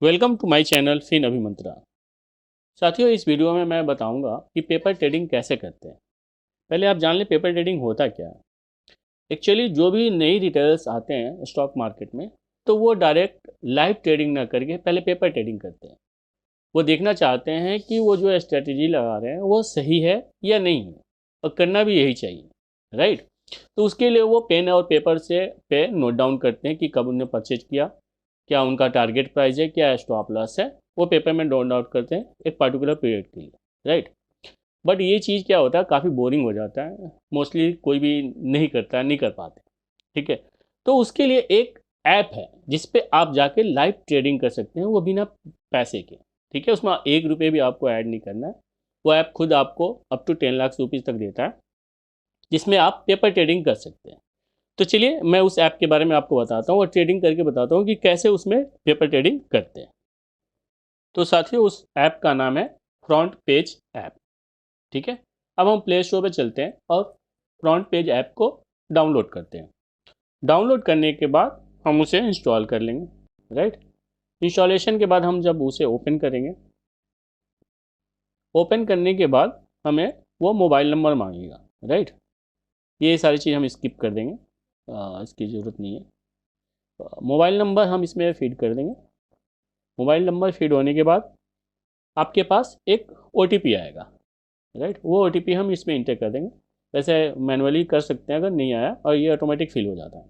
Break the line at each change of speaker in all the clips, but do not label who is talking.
Welcome to my channel Fin Abhimantra. साथियों, इस video में मैं बताऊंगा कि पेपर ट्रेडिंग कैसे करते हैं। पहले आप जान लें पेपर ट्रेडिंग होता क्या है। एक्चुअली जो भी नई रिटेलर्स आते हैं स्टॉक मार्केट में, तो वो डायरेक्ट लाइव ट्रेडिंग ना करके पहले पेपर ट्रेडिंग करते हैं। वो देखना चाहते हैं कि वो जो स्ट्रेटजी लगा रहे हैं वो सही है या नहीं है, और करना भी यही चाहिए, राइट। तो उसके लिए वो पेन और पेपर से पे नोट डाउन करते हैं कि कब उन्होंने परचेज किया, क्या उनका टारगेट प्राइस है, क्या स्टॉप लॉस है। वो पेपर में नोट आउट करते हैं एक पर्टिकुलर पीरियड के लिए, राइट। बट ये चीज़ क्या होता है, काफ़ी बोरिंग हो जाता है, मोस्टली कोई भी नहीं करता है, नहीं कर पाते, ठीक है। तो उसके लिए एक ऐप है जिस पे आप जाके लाइव ट्रेडिंग कर सकते हैं, वो बिना पैसे के, ठीक है। उसमें 1 रुपये भी आपको ऐड नहीं करना है। वो ऐप खुद आपको अप टू 10 लाख रुपीज़ तक देता है, जिसमें आप पेपर ट्रेडिंग कर सकते हैं। तो चलिए मैं उस ऐप के बारे में आपको बताता हूँ और ट्रेडिंग करके बताता हूँ कि कैसे उसमें पेपर ट्रेडिंग करते हैं। तो साथियों, उस ऐप का नाम है फ्रंट पेज ऐप, ठीक है। अब हम प्ले स्टोर पे चलते हैं और फ्रंट पेज ऐप को डाउनलोड करते हैं। डाउनलोड करने के बाद हम उसे इंस्टॉल कर लेंगे, राइट। इंस्टॉलेशन के बाद हम जब उसे ओपन करेंगे, ओपन करने के बाद हमें वो मोबाइल नंबर मांगेगा, राइट। ये सारी चीज़ हम स्किप कर देंगे, इसकी ज़रूरत नहीं है। मोबाइल नंबर हम इसमें फीड कर देंगे। मोबाइल नंबर फीड होने के बाद आपके पास एक OTP आएगा, राइट। वो OTP हम इसमें इंटर कर देंगे। वैसे मैनुअली कर सकते हैं अगर नहीं आया, और ये ऑटोमेटिक फिल हो जाता है।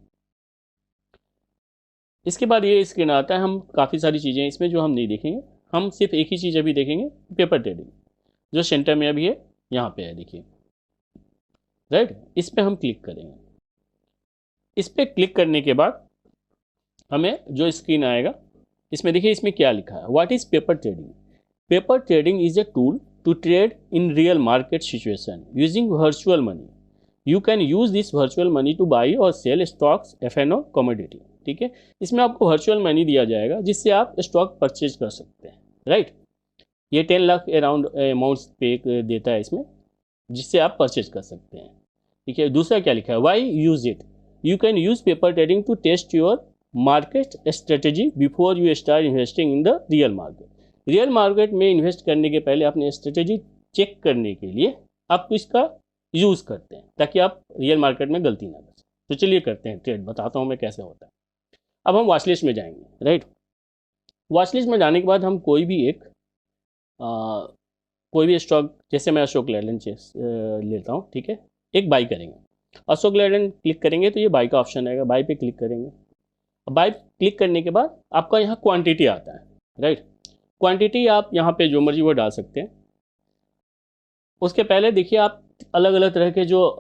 इसके बाद ये स्क्रीन आता है। हम काफ़ी सारी चीज़ें इसमें जो हम नहीं देखेंगे, हम सिर्फ एक ही चीज़ अभी देखेंगे, पेपर ट्रेडिंग, जो सेंटर में अभी है, यहाँ पे है, देखिए, राइट। इस पर हम क्लिक करेंगे। इस पर क्लिक करने के बाद हमें जो स्क्रीन आएगा, इसमें देखिए इसमें क्या लिखा है, what is paper trading. Paper trading is a tool to trade in real market situation using virtual money. You can use this virtual money to buy or sell stocks, F&O, commodity. ठीक है। इसमें आपको virtual money दिया जाएगा जिससे आप stock purchase कर सकते हैं, राइट। ये 10 लाख अराउंड अमाउंट्स पे देता है इसमें, जिससे आप परचेज कर सकते हैं, ठीक है। दूसरा क्या लिखा है, why use it. You can use paper trading to test your market strategy before you start investing in the real market. Real market में इन्वेस्ट करने के पहले अपनी स्ट्रेटेजी चेक करने के लिए आप इसका यूज़ करते हैं, ताकि आप रियल मार्केट में गलती ना कर। तो चलिए करते हैं ट्रेड, बताता हूँ मैं कैसे होता है। अब हम वॉच लिस्ट में जाएंगे, राइट। वॉच लिस्ट में जाने के बाद हम कोई भी एक कोई भी स्टॉक, जैसे मैं अशोक लेलैंड लेता हूँ, ठीक है। एक बाई करेंगे, अशोक लेलैंड क्लिक करेंगे तो ये बाई का ऑप्शन आएगा, बाई पे क्लिक करेंगे। बाई क्लिक करने के बाद आपका यहाँ क्वांटिटी आता है, राइट। क्वांटिटी आप यहाँ पे जो मर्जी वो डाल सकते हैं। उसके पहले देखिए आप अलग अलग तरह के जो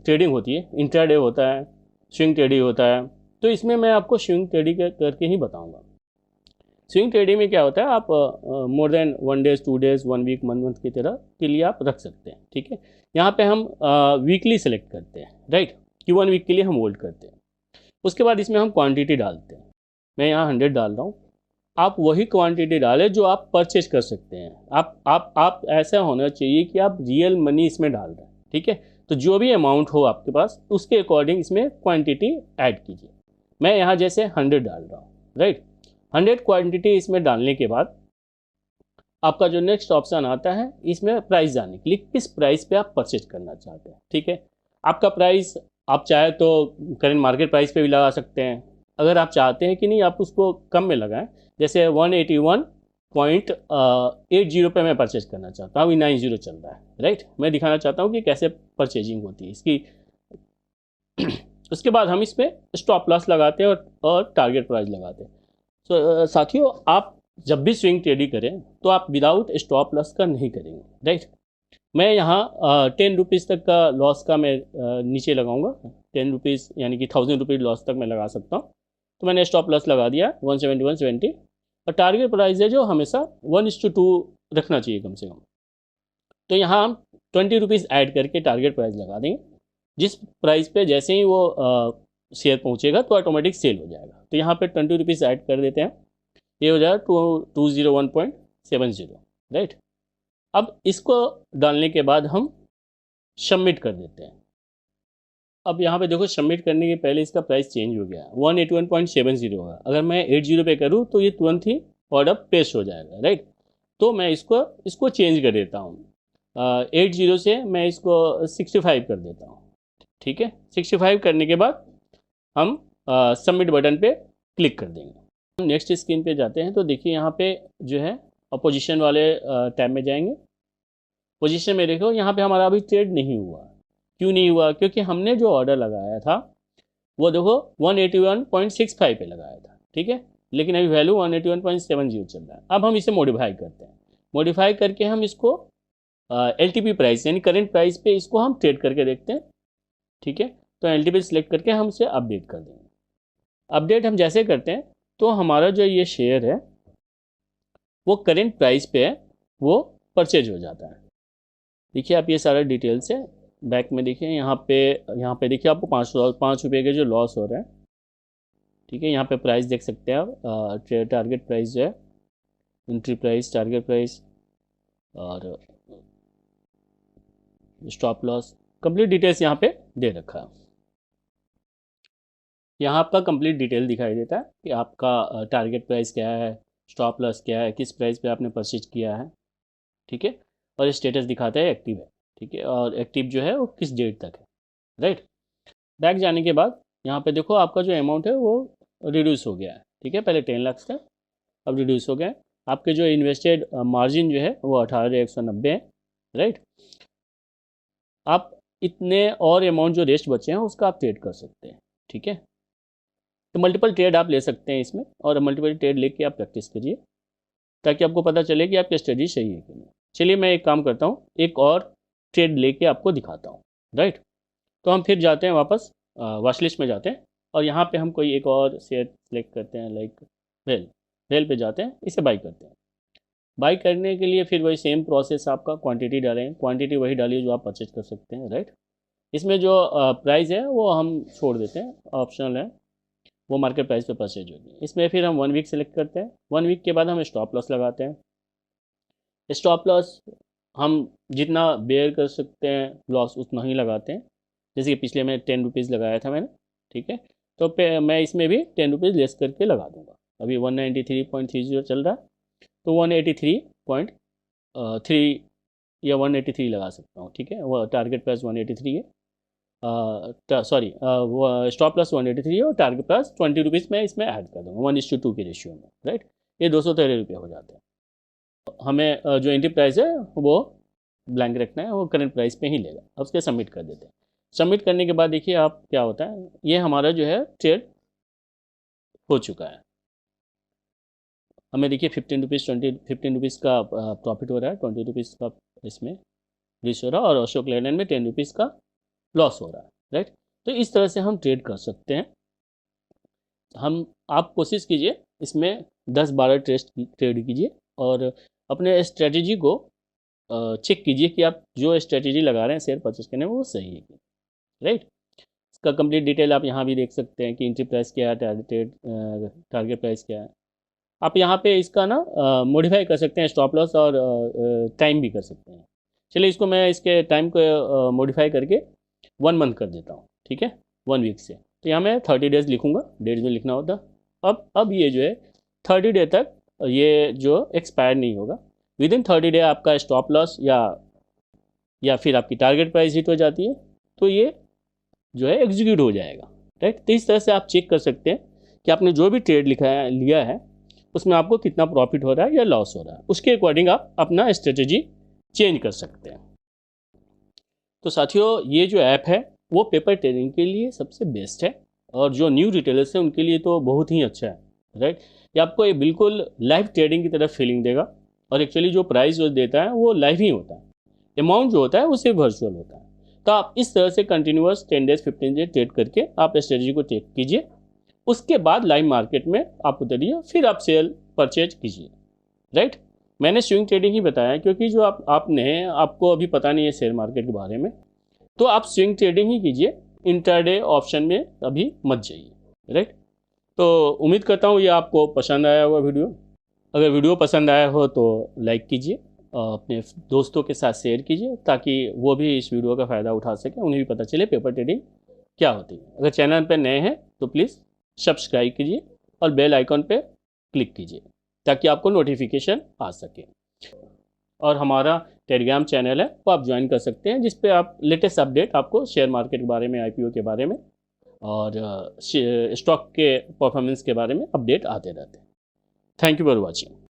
ट्रेडिंग होती है, इंट्राडे होता है, स्विंग ट्रेडिंग होता है। तो इसमें मैं आपको स्विंग ट्रेडिंग करके ही बताऊंगा। स्विंग ट्रेडिंग में क्या होता है, आप more than 1 days 2 days 1 week month की तरह के लिए आप रख सकते हैं, ठीक है। यहाँ पे हम वीकली सेलेक्ट करते हैं, राइट, कि 1 वीक के लिए हम होल्ड करते हैं। उसके बाद इसमें हम क्वांटिटी डालते हैं। मैं यहाँ 100 डाल रहा हूँ। आप वही क्वांटिटी डालें जो आप परचेज कर सकते हैं। आप ऐसा होना चाहिए कि आप रियल मनी इसमें डाल रहे हैं, ठीक है। तो जो भी अमाउंट हो आपके पास, उसके अकॉर्डिंग इसमें क्वांटिटी ऐड कीजिए। मैं यहाँ जैसे 100 डाल रहा हूँ, राइट। 100 क्वांटिटी इसमें डालने के बाद आपका जो नेक्स्ट ऑप्शन आता है, इसमें प्राइस जाने के लिए किस प्राइस पे आप परचेज करना चाहते हैं, ठीक है। आपका प्राइस आप चाहे तो करंट मार्केट प्राइस पे भी लगा सकते हैं। अगर आप चाहते हैं कि नहीं आप उसको कम में लगाएं, जैसे 181.80 पे मैं परचेज करना चाहता हूँ, अभी 90 चल रहा है, राइट। मैं दिखाना चाहता हूँ कि कैसे परचेजिंग होती है इसकी। उसके बाद हम इस पर स्टॉप लॉस लगाते हैं और टारगेट प्राइस लगाते हैं। तो साथियों, आप जब भी स्विंग ट्रेडिंग करें तो आप विदाउट स्टॉप लॉस का नहीं करेंगे, राइट। मैं यहाँ 10 रुपीज़ तक का लॉस का मैं नीचे लगाऊंगा। 10 रुपीज़ यानी कि 1000 रुपीज़ लॉस तक मैं लगा सकता हूँ। तो मैंने स्टॉप लॉस लगा दिया 170 और टारगेट प्राइस है जो हमेशा 1:2 रखना चाहिए कम से कम। तो यहाँ हम 20 रुपीज़ ऐड करके टारगेट प्राइस लगा देंगे। जिस प्राइस पे जैसे ही वो शेयर पहुँचेगा तो ऑटोमेटिक सेल हो जाएगा। तो यहाँ पे 20 रुपीज़ ऐड कर देते हैं, ये हो जाएगा 201.70, राइट। अब इसको डालने के बाद हम सबमिट कर देते हैं। अब यहाँ पे देखो सबमिट करने के पहले इसका प्राइस चेंज हो गया, 181.70 होगा। अगर मैं 80 पे करूँ तो ये तुरंत ही ऑर्डर पेश हो जाएगा, राइट। तो मैं इसको चेंज कर देता हूँ, 80 से मैं इसको 65 कर देता हूँ, ठीक है। 65 करने के बाद हम सबमिट बटन पे क्लिक कर देंगे। हम नेक्स्ट स्क्रीन पे जाते हैं तो देखिए यहाँ पे जो है पोजीशन वाले टैब में जाएंगे। पोजीशन में देखो यहाँ पे हमारा अभी ट्रेड नहीं हुआ। क्यों नहीं हुआ? क्योंकि हमने जो ऑर्डर लगाया था वो देखो 181.65 पे लगाया था, ठीक है, लेकिन अभी वैल्यू 181.70 चल रहा है। अब हम इसे मॉडिफाई करते हैं। मॉडिफाई करके हम इसको LTP प्राइस यानी करंट प्राइस पे इसको हम ट्रेड करके देखते हैं, ठीक है। तो LTP सेलेक्ट करके हम इसे अपडेट कर देंगे। अपडेट हम जैसे करते हैं तो हमारा जो ये शेयर है वो करंट प्राइस पे है, वो परचेज हो जाता है। देखिए आप ये सारा डिटेल्स है, बैक में देखिए यहाँ पे देखिए आपको 5 रुपये के जो लॉस हो रहा है, ठीक है। यहाँ पे प्राइस देख सकते हैं आप, टारगेट प्राइस जो है, एंट्री प्राइस, टारगेट प्राइस और स्टॉप लॉस, कंप्लीट डिटेल्स यहाँ पे दे रखा है। यहाँ आपका कंप्लीट डिटेल दिखाई देता है कि आपका टारगेट प्राइस क्या है, स्टॉप लॉस क्या है, किस प्राइस पे आपने परचेज किया है, ठीक है। और स्टेटस दिखाता है एक्टिव है, ठीक है, और एक्टिव जो है वो किस डेट तक है, राइट। बैक जाने के बाद यहाँ पे देखो आपका जो अमाउंट है वो रिड्यूस हो गया है, ठीक है। पहले 10 लाख था, अब रिड्यूस हो गया है। आपके जो इन्वेस्टेड मार्जिन जो है वो 18,190 है, राइट। आप इतने और अमाउंट जो रेस्ट बचे हैं उसका आप ट्रेड कर सकते हैं, ठीक है। तो मल्टीपल ट्रेड आप ले सकते हैं इसमें, और मल्टीपल ट्रेड लेके आप प्रैक्टिस करिए ताकि आपको पता चले कि आपकी स्ट्रेटजी सही है कि नहीं। चलिए मैं एक काम करता हूँ, एक और ट्रेड लेके आपको दिखाता हूँ, राइट। तो हम फिर जाते हैं वापस वॉच लिस्ट में जाते हैं, और यहाँ पे हम कोई एक और शेयर सेलेक्ट करते हैं, लाइक रेल पे जाते हैं, इसे बाई करते हैं। बाई करने के लिए फिर वही सेम प्रोसेस, आपका क्वांटिटी डालें, क्वांटिटी वही डालिए जो आप परचेज कर सकते हैं, राइट। इसमें जो प्राइस है वो हम छोड़ देते हैं, ऑप्शनल है, वो मार्केट प्राइस पे परचेज होगी। इसमें फिर हम 1 वीक सेलेक्ट करते हैं। 1 वीक के बाद हम स्टॉप लॉस लगाते हैं। स्टॉप लॉस हम जितना बेयर कर सकते हैं लॉस उतना ही लगाते हैं। जैसे कि पिछले में 10 रुपीज़ लगाया था मैंने, ठीक है, तो मैं इसमें भी 10 रुपीज़ लेस करके लगा दूंगा। अभी 193.30 चल रहा है, तो 183.3 या 183 लगा सकता हूँ, ठीक है। वो टारगेट प्राइस 183 है, सॉरी वो स्टॉप प्लस 183 है, और टारगेट प्लस 20 रुपीज़ मैं इसमें ऐड कर दूँगा 1:2 के रेशियो में, राइट। ये 213 रुपये हो जाते हैं। हमें जो एंट्री प्राइस है वो ब्लैंक रखना है, वो करंट प्राइस पे ही लेगा। अब उसके सबमिट कर देते हैं। सबमिट करने के बाद देखिए आप क्या होता है, ये हमारा जो है ट्रेड हो चुका है। हमें देखिए 15 रुपीज़ का प्रॉफिट हो रहा है, 20 रुपीज़ का इसमें रिच हो रहा है, और अशोक लेलैंड में 10 रुपीज़ का लॉस हो रहा है, राइट। तो इस तरह से हम ट्रेड कर सकते हैं। आप कोशिश कीजिए इसमें 10-12 ट्रेड कीजिए, और अपने स्ट्रेटजी को चेक कीजिए कि आप जो स्ट्रेटजी लगा रहे हैं शेयर परचेज करने में वो सही है, राइट। इसका कंप्लीट डिटेल आप यहाँ भी देख सकते हैं कि एंट्री प्राइस क्या है, टारगेट प्राइस क्या है। आप यहाँ पे इसका ना मॉडिफाई कर सकते हैं, स्टॉप लॉस और टाइम भी कर सकते हैं। चलिए इसको मैं इसके टाइम को मॉडिफाई करके 1 मंथ कर देता हूँ, ठीक है, 1 वीक से। तो यहाँ मैं 30 डेज़ लिखूँगा, डेज में लिखना होता। अब ये जो है 30 डे तक ये जो एक्सपायर नहीं होगा। विदिन 30 डे आपका स्टॉप लॉस या फिर आपकी टारगेट प्राइस हिट हो जाती है, तो ये जो है एग्जीक्यूट हो जाएगा, राइट। तो इस तरह से आप चेक कर सकते हैं कि आपने जो भी ट्रेड लिया है उसमें आपको कितना प्रॉफिट हो रहा है या लॉस हो रहा है। उसके अकॉर्डिंग आप अपना स्ट्रेटजी चेंज कर सकते हैं। तो साथियों ये जो ऐप है वो पेपर ट्रेडिंग के लिए सबसे बेस्ट है, और जो न्यू रिटेलर्स हैं उनके लिए तो बहुत ही अच्छा है, राइट। ये आपको ये बिल्कुल लाइव ट्रेडिंग की तरफ फीलिंग देगा, और एक्चुअली जो प्राइस जो देता है वो लाइव ही होता है, अमाउंट जो होता है वो सिर्फ वर्चुअल होता है। तो आप इस तरह से कंटिन्यूअस 10 डेज 15 डेज ट्रेड करके आप स्ट्रेटजी को चेक कीजिए। उसके बाद लाइव मार्केट में आप उतरिए, फिर आप सेल परचेज कीजिए, राइट। मैंने स्विंग ट्रेडिंग ही बताया, क्योंकि जो आपको अभी पता नहीं है शेयर मार्केट के बारे में, तो आप स्विंग ट्रेडिंग ही कीजिए, इंट्राडे ऑप्शन में अभी मत जाइए, राइट। तो उम्मीद करता हूँ ये आपको पसंद आया होगा वीडियो। अगर वीडियो पसंद आया हो तो लाइक कीजिए, अपने दोस्तों के साथ शेयर कीजिए, ताकि वो भी इस वीडियो का फ़ायदा उठा सकें, उन्हें भी पता चले पेपर ट्रेडिंग क्या होती है। अगर चैनल पर नए हैं तो प्लीज़ सब्सक्राइब कीजिए और बेल आइकॉन पे क्लिक कीजिए ताकि आपको नोटिफिकेशन आ सके। और हमारा टेलीग्राम चैनल है वो आप ज्वाइन कर सकते हैं, जिस पे आप लेटेस्ट अपडेट आपको शेयर मार्केट के बारे में, आईपीओ के बारे में और स्टॉक के परफॉर्मेंस के बारे में अपडेट आते रहते हैं। Thank you for watching.